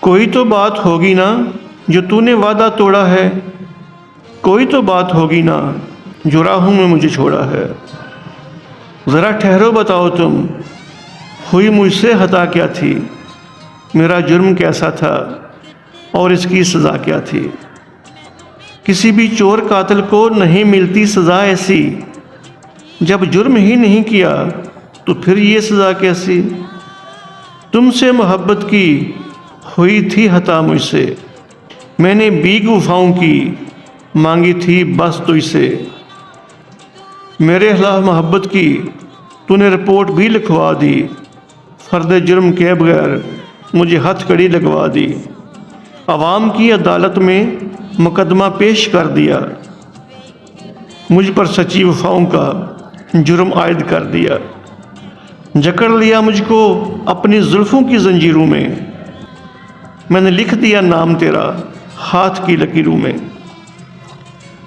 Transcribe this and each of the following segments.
कोई तो बात होगी ना जो तूने वादा तोड़ा है, कोई तो बात होगी ना जो राहों में मुझे छोड़ा है। ज़रा ठहरो बताओ तुम, हुई मुझसे खता क्या थी, मेरा जुर्म कैसा था और इसकी सज़ा क्या थी। किसी भी चोर कातिल को नहीं मिलती सज़ा ऐसी, जब जुर्म ही नहीं किया तो फिर ये सज़ा कैसी। तुमसे मोहब्बत की हुई थी खता मुझसे, मैंने भीग वफ़ाओं की मांगी थी बस तुझसे। मेरे खिलाफ मोहब्बत की तूने रिपोर्ट भी लिखवा दी, फ़र्द जुर्म के बगैर मुझे हथकड़ी लगवा दी। अवाम की अदालत में मुकदमा पेश कर दिया, मुझ पर सच्ची वफ़ाओं का जुर्म आयद कर दिया। जकड़ लिया मुझको अपनी जुल्फ़ों की जंजीरों में, मैंने लिख दिया नाम तेरा हाथ की लकीरों में।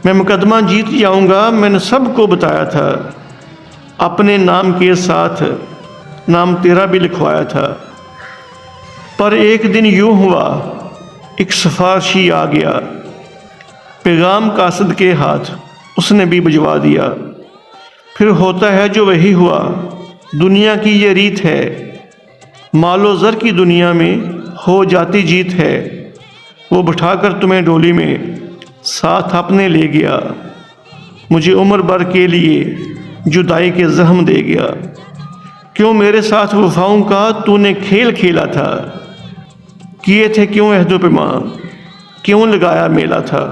मैं मुकदमा जीत जाऊंगा मैंने सबको बताया था, अपने नाम के साथ नाम तेरा भी लिखवाया था। पर एक दिन यूं हुआ एक सिफारशी आ गया, पैगाम कासिद के हाथ उसने भी भिजवा दिया। फिर होता है जो वही हुआ, दुनिया की ये रीत है, मालो ज़र की दुनिया में हो जाती जीत है। वो बिठाकर तुम्हें डोली में साथ अपने ले गया, मुझे उम्र भर के लिए जुदाई के ज़ख्म दे गया। क्यों मेरे साथ वफ़ाओं का तूने खेल खेला था, किए थे क्यों अहदो पैमां, क्यों लगाया मेला था।